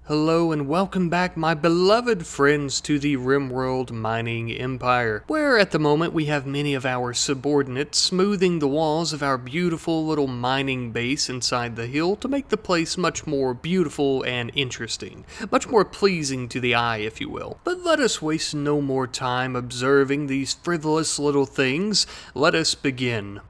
Hello and welcome back, my beloved friends, to the RimWorld mining empire, where at the moment we have many of our subordinates smoothing the walls of our beautiful little mining base inside the hill to make the place much more beautiful and interesting, much more pleasing to the eye, if you will. But let us waste no more time observing these frivolous little things. Let us begin.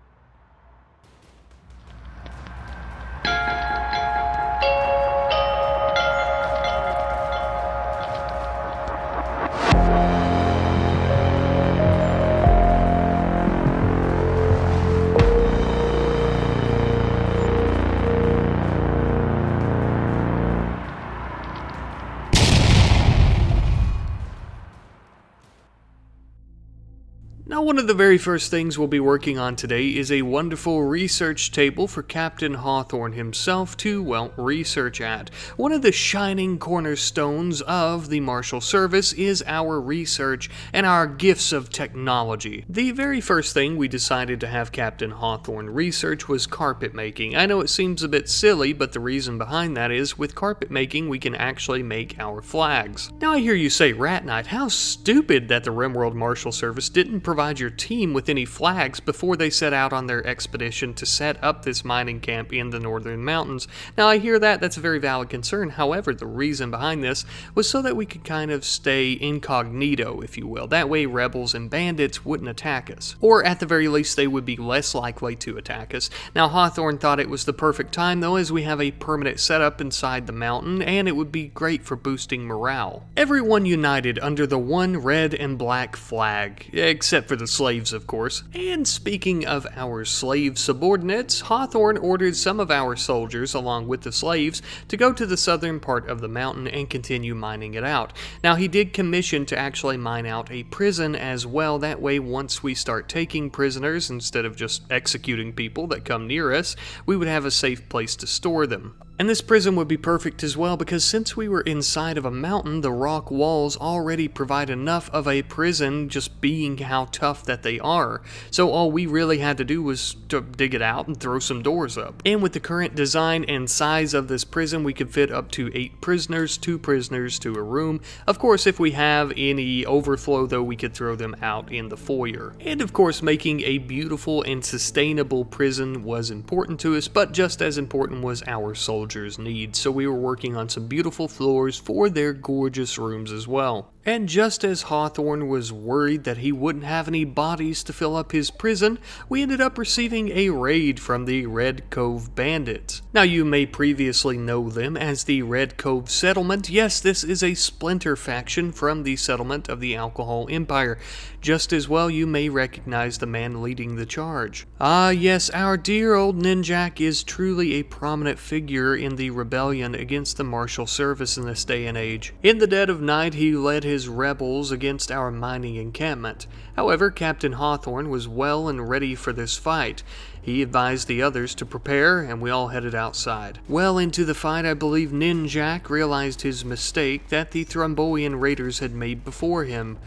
Now, one of the very first things we'll be working on today is a wonderful research table for Captain Hawthorne himself to, well, research at. One of the shining cornerstones of the Marshal Service is our research and our gifts of technology. The very first thing we decided to have Captain Hawthorne research was carpet making. I know it seems a bit silly, but the reason behind that is with carpet making we can actually make our flags. Now I hear you say, Rat Knight, how stupid that the RimWorld Marshal Service didn't provide your team with any flags before they set out on their expedition to set up this mining camp in the northern mountains. Now I hear that's a very valid concern. However, the reason behind this was so that we could kind of stay incognito, if you will. That way rebels and bandits wouldn't attack us. Or at the very least they would be less likely to attack us. Now Hawthorne thought it was the perfect time though, as we have a permanent setup inside the mountain and it would be great for boosting morale. Everyone united under the one red and black flag, except for the slaves, of course. And speaking of our slave subordinates, Hawthorne ordered some of our soldiers, along with the slaves, to go to the southern part of the mountain and continue mining it out. Now, he did commission to actually mine out a prison as well. That way, once we start taking prisoners, instead of just executing people that come near us, we would have a safe place to store them. And this prison would be perfect as well because since we were inside of a mountain, the rock walls already provide enough of a prison just being how tough that they are. So all we really had to do was to dig it out and throw some doors up. And with the current design and size of this prison, we could fit up to 8 prisoners, 2 prisoners to a room. Of course, if we have any overflow though, we could throw them out in the foyer. And of course, making a beautiful and sustainable prison was important to us, but just as important was our soldiers' needs, so we were working on some beautiful floors for their gorgeous rooms as well. And just as Hawthorne was worried that he wouldn't have any bodies to fill up his prison, we ended up receiving a raid from the Red Cove Bandits. Now you may previously know them as the Red Cove Settlement. Yes, this is a splinter faction from the settlement of the Alcohol Empire. Just as well you may recognize the man leading the charge. Ah yes, our dear old Ninjak is truly a prominent figure in the rebellion against the Marshal Service in this day and age. In the dead of night he led his rebels against our mining encampment. However, Captain Hawthorne was well and ready for this fight. He advised the others to prepare, and we all headed outside. Well into the fight, I believe Ninjak realized his mistake that the Thromboian raiders had made before him.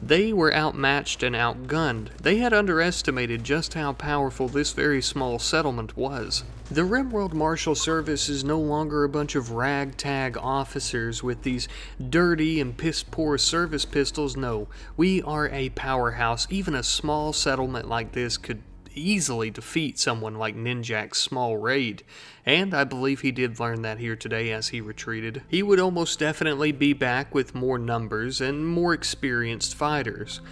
They were outmatched and outgunned. They had underestimated just how powerful this very small settlement was. The RimWorld Marshal Service is no longer a bunch of ragtag officers with these dirty and piss-poor service pistols. No, we are a powerhouse. Even a small settlement like this could easily defeat someone like Ninjak's small raid, and I believe he did learn that here today as he retreated. He would almost definitely be back with more numbers and more experienced fighters.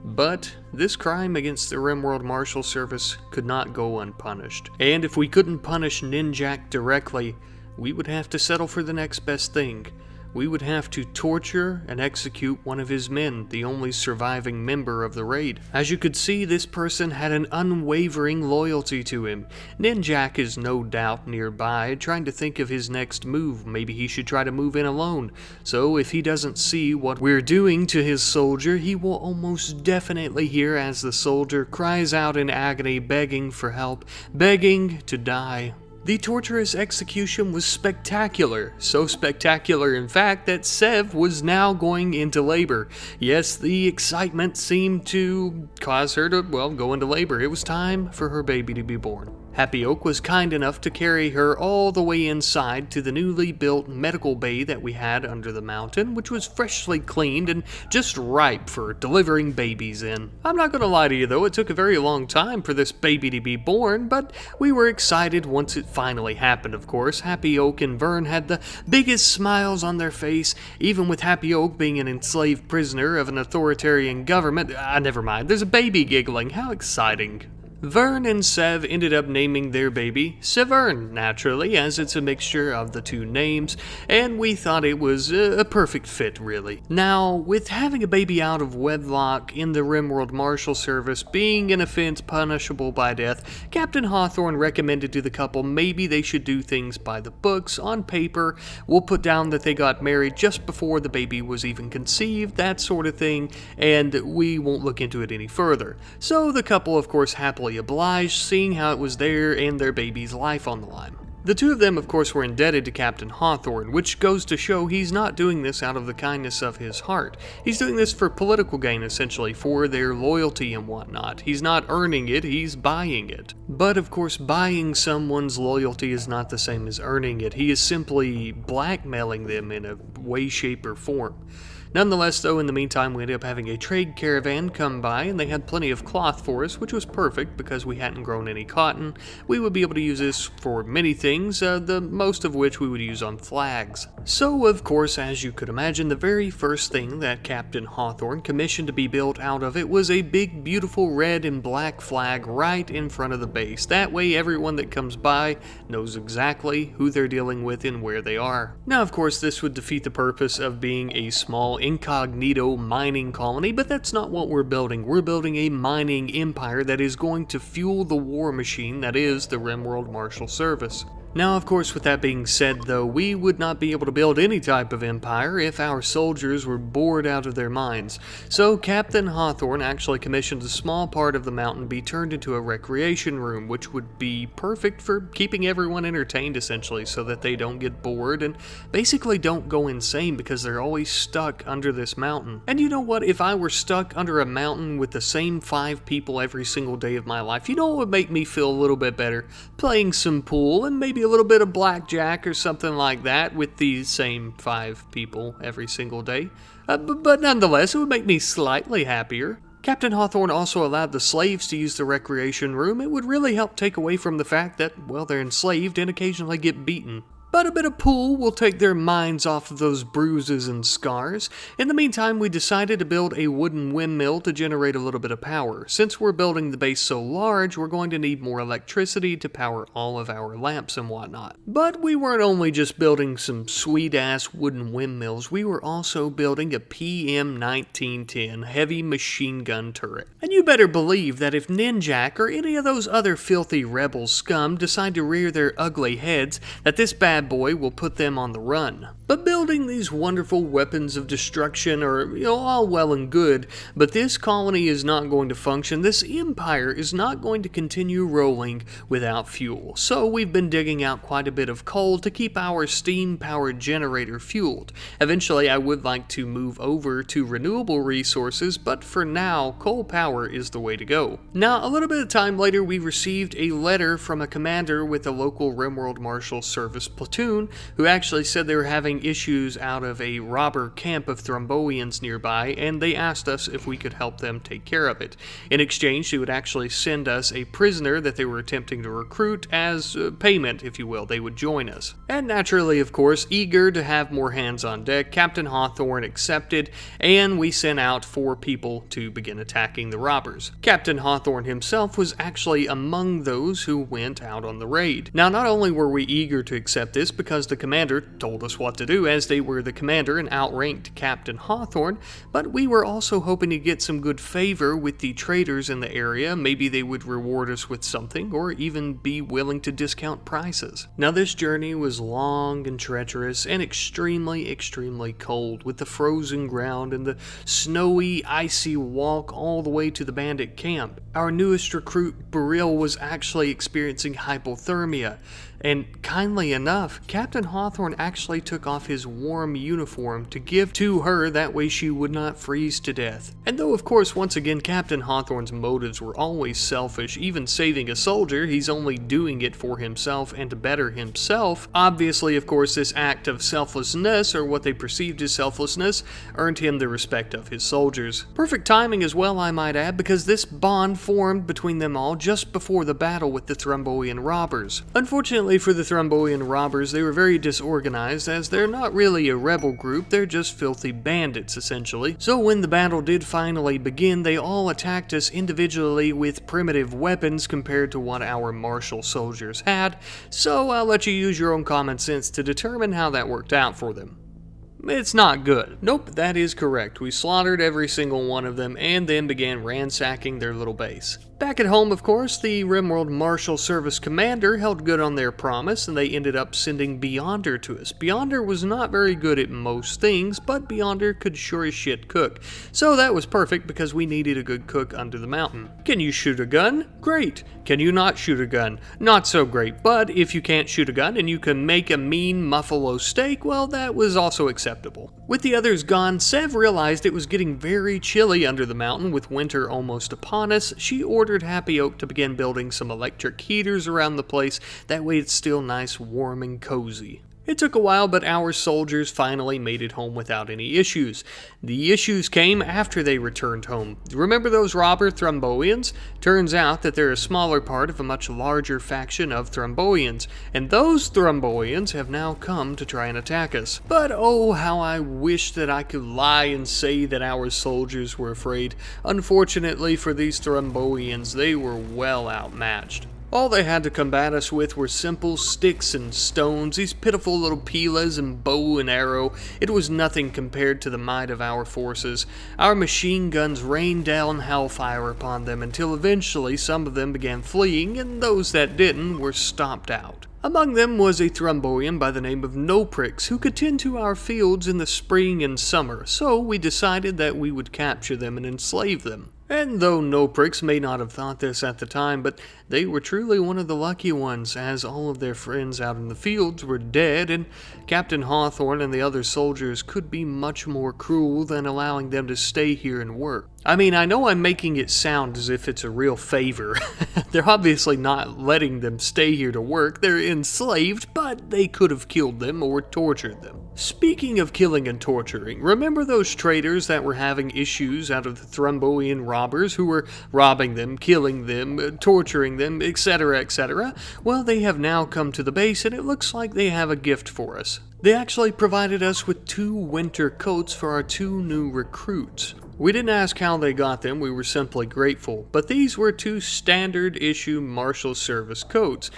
But this crime against the RimWorld Marshal Service could not go unpunished, and if we couldn't punish Ninjak directly, we would have to settle for the next best thing. We would have to torture and execute one of his men, the only surviving member of the raid. As you could see, this person had an unwavering loyalty to him. Ninjak is no doubt nearby, trying to think of his next move. Maybe he should try to move in alone. So if he doesn't see what we're doing to his soldier, he will almost definitely hear as the soldier cries out in agony, begging for help, begging to die. The torturous execution was spectacular, so spectacular in fact that Sev was now going into labor. Yes, the excitement seemed to cause her to, well, go into labor. It was time for her baby to be born. Happy Oak was kind enough to carry her all the way inside to the newly built medical bay that we had under the mountain, which was freshly cleaned and just ripe for delivering babies in. I'm not gonna lie to you though, it took a very long time for this baby to be born, but we were excited once it finally happened, of course. Happy Oak and Vern had the biggest smiles on their face, even with Happy Oak being an enslaved prisoner of an authoritarian government. Never mind, there's a baby giggling, how exciting. Vern and Sev ended up naming their baby Severn, naturally, as it's a mixture of the two names, and we thought it was a perfect fit, really. Now, with having a baby out of wedlock in the RimWorld Marshal Service being an offense punishable by death, Captain Hawthorne recommended to the couple maybe they should do things by the books, on paper. We'll put down that they got married just before the baby was even conceived, that sort of thing, and we won't look into it any further. So the couple, of course, happily obliged, seeing how it was their and their baby's life on the line. The two of them, of course, were indebted to Captain Hawthorne, which goes to show he's not doing this out of the kindness of his heart. He's doing this for political gain, essentially, for their loyalty and whatnot. He's not earning it, he's buying it. But, of course, buying someone's loyalty is not the same as earning it. He is simply blackmailing them in a way, shape, or form. Nonetheless, though, in the meantime, we ended up having a trade caravan come by, and they had plenty of cloth for us, which was perfect because we hadn't grown any cotton. We would be able to use this for many things, the most of which we would use on flags. So, of course, as you could imagine, the very first thing that Captain Hawthorne commissioned to be built out of it was a big, beautiful red and black flag right in front of the base. That way, everyone that comes by knows exactly who they're dealing with and where they are. Now, of course, this would defeat the purpose of being a small incognito mining colony, but that's not what we're building. We're building a mining empire that is going to fuel the war machine that is the RimWorld Marshal Service. Now, of course, with that being said, though, we would not be able to build any type of empire if our soldiers were bored out of their minds. So Captain Hawthorne actually commissioned a small part of the mountain be turned into a recreation room, which would be perfect for keeping everyone entertained, essentially, so that they don't get bored and basically don't go insane because they're always stuck under this mountain. And you know what? If I were stuck under a mountain with the same 5 people every single day of my life, you know what would make me feel a little bit better? Playing some pool and maybe a little bit of blackjack or something like that with these same 5 people every single day. But nonetheless, it would make me slightly happier. Captain Hawthorne also allowed the slaves to use the recreation room. It would really help take away from the fact that, well, they're enslaved and occasionally get beaten. But a bit of pool will take their minds off of those bruises and scars. In the meantime, we decided to build a wooden windmill to generate a little bit of power. Since we're building the base so large, we're going to need more electricity to power all of our lamps and whatnot. But we weren't only just building some sweet-ass wooden windmills, we were also building a PM-1910 heavy machine gun turret. And you better believe that if Ninjak or any of those other filthy rebel scum decide to rear their ugly heads, that this bad boy will put them on the run. But building these wonderful weapons of destruction are, all well and good, but this colony is not going to function. This empire is not going to continue rolling without fuel. So we've been digging out quite a bit of coal to keep our steam-powered generator fueled. Eventually, I would like to move over to renewable resources, but for now, coal power is the way to go. Now, a little bit of time later, we received a letter from a commander with a local RimWorld Marshal Service platoon who actually said they were having issues out of a robber camp of Thromboians nearby, and they asked us if we could help them take care of it. In exchange, they would actually send us a prisoner that they were attempting to recruit as payment, if you will. They would join us. And naturally, of course, eager to have more hands on deck, Captain Hawthorne accepted, and we sent out 4 people to begin attacking the robbers. Captain Hawthorne himself was actually among those who went out on the raid. Now, not only were we eager to accept this because the commander told us what to do as they were the commander and outranked Captain Hawthorne, but we were also hoping to get some good favor with the traders in the area. Maybe they would reward us with something or even be willing to discount prices. Now this journey was long and treacherous and extremely, extremely cold, with the frozen ground and the snowy, icy walk all the way to the bandit camp. Our newest recruit, Burrell, was actually experiencing hypothermia. And kindly enough, Captain Hawthorne actually took off his warm uniform to give to her, that way she would not freeze to death. And though of course once again Captain Hawthorne's motives were always selfish, even saving a soldier, he's only doing it for himself and to better himself. Obviously, of course, this act of selflessness, or what they perceived as selflessness, earned him the respect of his soldiers. Perfect timing as well, I might add, because this bond formed between them all just before the battle with the Thromboian robbers. Unfortunately for the Thromboian robbers, they were very disorganized, as they're not really a rebel group, they're just filthy bandits essentially. So when the battle did finally begin, they all attacked us individually with primitive weapons compared to what our martial soldiers had, so I'll let you use your own common sense to determine how that worked out for them. It's not good. Nope, that is correct. We slaughtered every single one of them and then began ransacking their little base. Back at home, of course, the RimWorld Marshal Service Commander held good on their promise, and they ended up sending Beyonder to us. Beyonder was not very good at most things, but Beyonder could sure as shit cook. So that was perfect because we needed a good cook under the mountain. Can you shoot a gun? Great. Can you not shoot a gun? Not so great, but if you can't shoot a gun and you can make a mean buffalo steak, well, that was also acceptable. With the others gone, Sev realized it was getting very chilly under the mountain with winter almost upon us. She ordered Happy Oak to begin building some electric heaters around the place, that way it's still nice, warm, and cozy. It took a while, but our soldiers finally made it home without any issues. The issues came after they returned home. Remember those robber Thromboians? Turns out that they're a smaller part of a much larger faction of Thromboians, and those Thromboians have now come to try and attack us. But oh, how I wish that I could lie and say that our soldiers were afraid. Unfortunately for these Thromboians, they were well outmatched. All they had to combat us with were simple sticks and stones, these pitiful little pilas and bow and arrow. It was nothing compared to the might of our forces. Our machine guns rained down hellfire upon them until eventually some of them began fleeing, and those that didn't were stomped out. Among them was a Thromboian by the name of Noprix, who could tend to our fields in the spring and summer, so we decided that we would capture them and enslave them. And though Noprix may not have thought this at the time, but they were truly one of the lucky ones, as all of their friends out in the fields were dead, and Captain Hawthorne and the other soldiers could be much more cruel than allowing them to stay here and work. I mean, I know I'm making it sound as if it's a real favor. They're obviously not letting them stay here to work. They're enslaved, but they could have killed them or tortured them. Speaking of killing and torturing, remember those traders that were having issues out of the Thromboian robbers who were robbing them, killing them, torturing them, etc., etc.? Well, they have now come to the base, and it looks like they have a gift for us. They actually provided us with 2 winter coats for our 2 new recruits. We didn't ask how they got them, we were simply grateful, but these were 2 standard issue Marshal Service coats.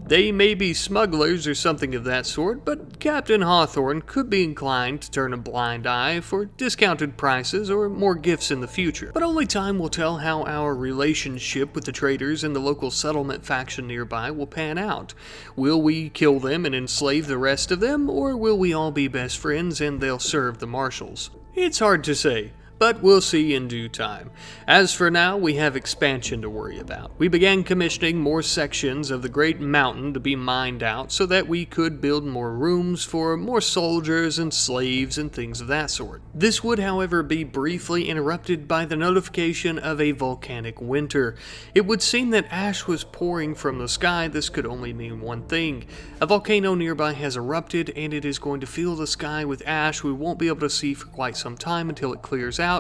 They may be smugglers or something of that sort, but Captain Hawthorne could be inclined to turn a blind eye for discounted prices or more gifts in the future. But only time will tell how our relationship with the traders and the local settlement faction nearby will pan out. Will we kill them and enslave the rest of them, or will we all be best friends and they'll serve the marshals? It's hard to say, but we'll see in due time. As for now, we have expansion to worry about. We began commissioning more sections of the Great Mountain to be mined out so that we could build more rooms for more soldiers and slaves and things of that sort. This would, however, be briefly interrupted by the notification of a volcanic winter. It would seem that ash was pouring from the sky. This could only mean one thing. A volcano nearby has erupted, and it is going to fill the sky with ash we won't be able to see for quite some time until it clears out.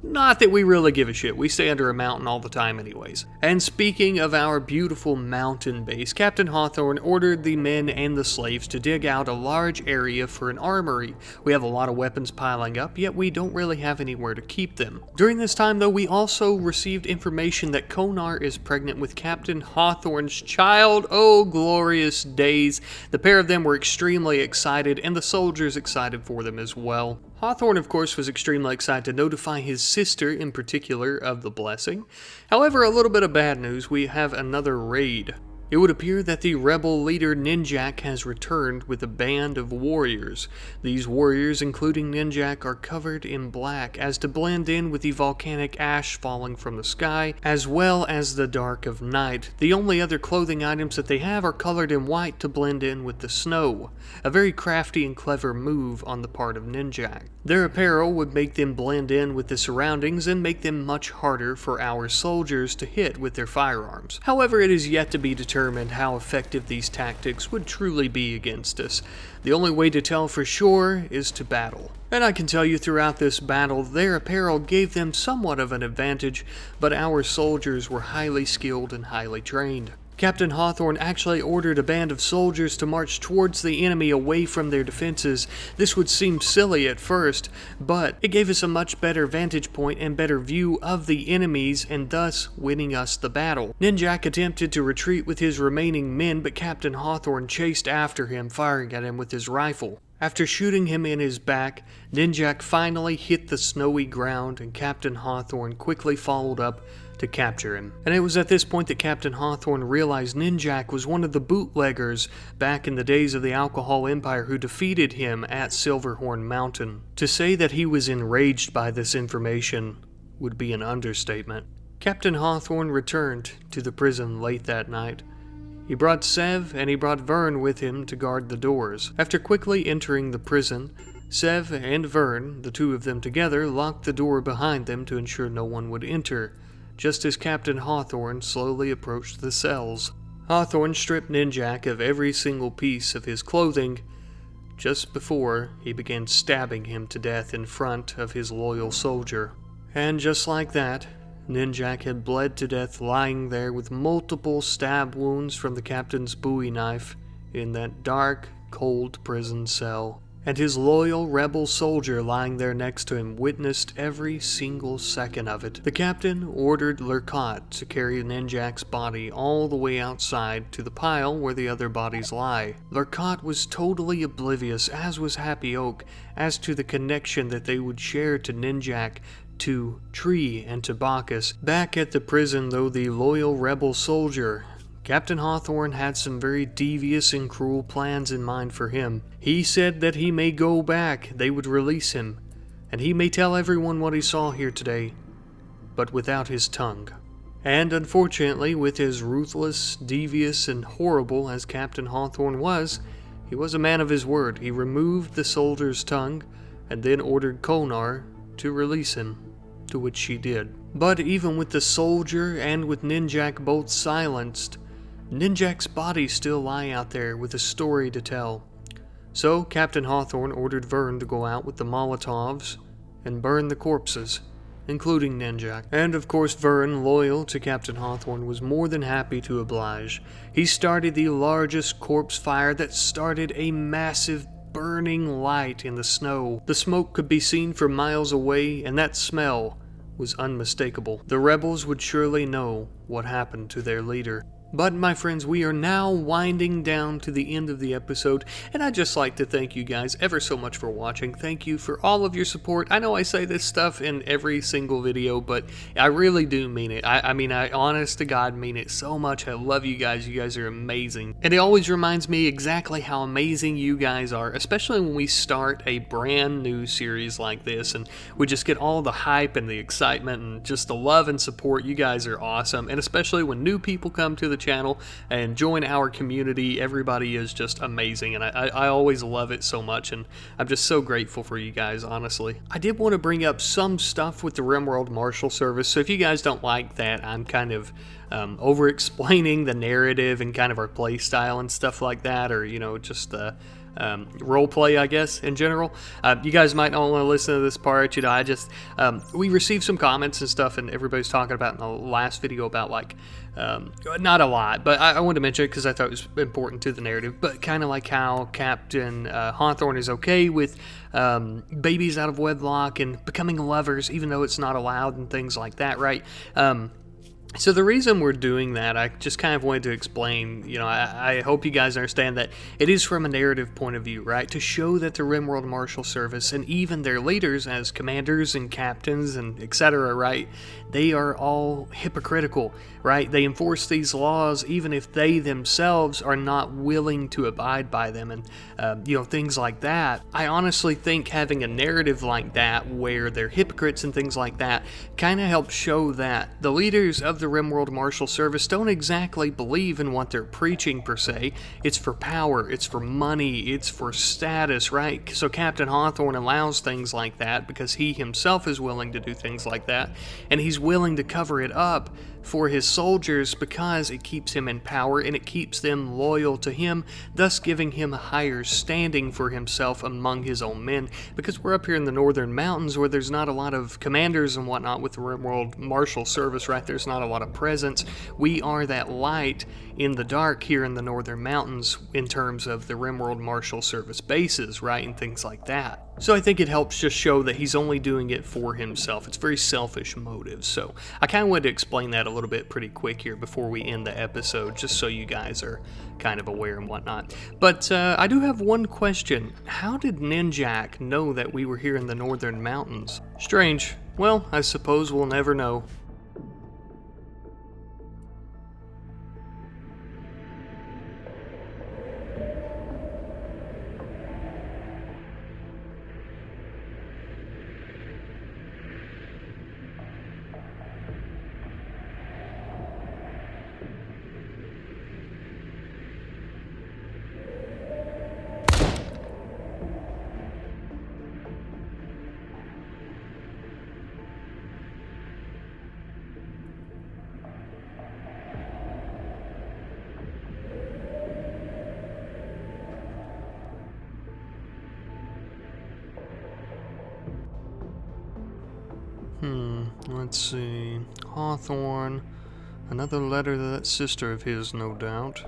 Not that we really give a shit, we stay under a mountain all the time anyways. And speaking of our beautiful mountain base, Captain Hawthorne ordered the men and the slaves to dig out a large area for an armory. We have a lot of weapons piling up, yet we don't really have anywhere to keep them. During this time though, we also received information that Konar is pregnant with Captain Hawthorne's child. Oh, glorious days. The pair of them were extremely excited, and the soldiers excited for them as well. Hawthorne, of course, was extremely excited to notify his sister, in particular, of the blessing. However, a little bit of bad news, we have another raid. it would appear that the rebel leader Ninjak has returned with a band of warriors. These warriors, including Ninjak, are covered in black as to blend in with the volcanic ash falling from the sky, as well as the dark of night. The only other clothing items that they have are colored in white to blend in with the snow. A very crafty and clever move on the part of Ninjak. Their apparel would make them blend in with the surroundings and make them much harder for our soldiers to hit with their firearms. However, it is yet to be determined how effective these tactics would truly be against us. The only way to tell for sure is to battle. And I can tell you throughout this battle, their apparel gave them somewhat of an advantage, but our soldiers were highly skilled and highly trained. Captain Hawthorne actually ordered a band of soldiers to march towards the enemy away from their defenses. This would seem silly at first, but it gave us a much better vantage point and better view of the enemies, and thus winning us the battle. Ninjak attempted to retreat with his remaining men, but Captain Hawthorne chased after him, firing at him with his rifle. After shooting him in his back, Ninjak finally hit the snowy ground, and Captain Hawthorne quickly followed up to capture him. And it was at this point that Captain Hawthorne realized Ninjak was one of the bootleggers back in the days of the Alcohol Empire who defeated him at Silverhorn Mountain. To say that he was enraged by this information would be an understatement. Captain Hawthorne returned to the prison late that night. He brought Sev and he brought Vern with him to guard the doors. After quickly entering the prison, Sev and Vern, the two of them together, locked the door behind them to ensure no one would enter, just as Captain Hawthorne slowly approached the cells. Hawthorne stripped Ninjak of every single piece of his clothing just before he began stabbing him to death in front of his loyal soldier. And just like that, Ninjak had bled to death lying there with multiple stab wounds from the captain's Bowie knife in that dark, cold prison cell. And his loyal rebel soldier lying there next to him witnessed every single second of it. The captain ordered Lurkot to carry Ninjak's body all the way outside to the pile where the other bodies lie. Lurkot was totally oblivious, as was Happy Oak, as to the connection that they would share to Ninjak, to Tree, and to Bacchus. Back at the prison, though, the loyal rebel soldier, Captain Hawthorne had some very devious and cruel plans in mind for him. He said that he may go back, they would release him, and he may tell everyone what he saw here today, but without his tongue. And unfortunately, with as ruthless, devious, and horrible as Captain Hawthorne was, he was a man of his word. He removed the soldier's tongue, and then ordered Konar to release him, to which she did. But even with the soldier and with Ninjak both silenced, Ninjak's body still lie out there with a story to tell. So Captain Hawthorne ordered Vern to go out with the Molotovs and burn the corpses, including Ninjak. And of course Vern, loyal to Captain Hawthorne, was more than happy to oblige. He started the largest corpse fire that started a massive burning light in the snow. The smoke could be seen for miles away, and that smell was unmistakable. The rebels would surely know what happened to their leader. But my friends, we are now winding down to the end of the episode, and I'd just like to thank you guys ever so much for watching. Thank you for all of your support. I know I say this stuff in every single video, but I really do mean it. I mean, I honest to God mean it so much. I love you guys. You guys are amazing. And it always reminds me exactly how amazing you guys are, especially when we start a brand new series like this, and we just get all the hype and the excitement and just the love and support. You guys are awesome, and especially when new people come to the channel and join our community, everybody is just amazing, and I always love it so much, and I'm just so grateful for you guys, honestly. I did want to bring up some stuff with the RimWorld Marshal Service, so if you guys don't like that, I'm kind of over-explaining the narrative and kind of our play style and stuff like that, or, you know, just role play, I guess, in general. You guys might not want to listen to this part, you know, I just, we received some comments and stuff, and everybody's talking about in the last video about, like, not a lot, but I wanted to mention it because I thought it was important to the narrative, but kind of like how Captain Hawthorne is okay with babies out of wedlock and becoming lovers, even though it's not allowed and things like that, right? So the reason we're doing that, I just kind of wanted to explain, I hope you guys understand that it is from a narrative point of view, right? To show that the RimWorld Marshal Service and even their leaders as commanders and captains and etc., right? They are all hypocritical, right? They enforce these laws even if they themselves are not willing to abide by them and, things like that. I honestly think having a narrative like that where they're hypocrites and things like that kind of helps show that the leaders of the RimWorld Marshal Service don't exactly believe in what they're preaching per se. It's for power, it's for money, it's for status, right? So Captain Hawthorne allows things like that because he himself is willing to do things like that, and he's willing to cover it up for his soldiers because it keeps him in power and it keeps them loyal to him, thus giving him a higher standing for himself among his own men. Because we're up here in the northern mountains where there's not a lot of commanders and whatnot with the RimWorld Marshal Service, right? There's not a lot of presence. We are that light in the dark here in the northern mountains in terms of the RimWorld Marshal Service bases, right? And things like that. So I think it helps just show that he's only doing it for himself. It's very selfish motives. So I kind of wanted to explain that a little bit pretty quick here before we end the episode, just so you guys are kind of aware and whatnot. But I do have one question. How did Ninjak know that we were here in the northern mountains? Strange. Well, I suppose we'll never know. Let's see. Hawthorne. Another letter to that sister of his, no doubt.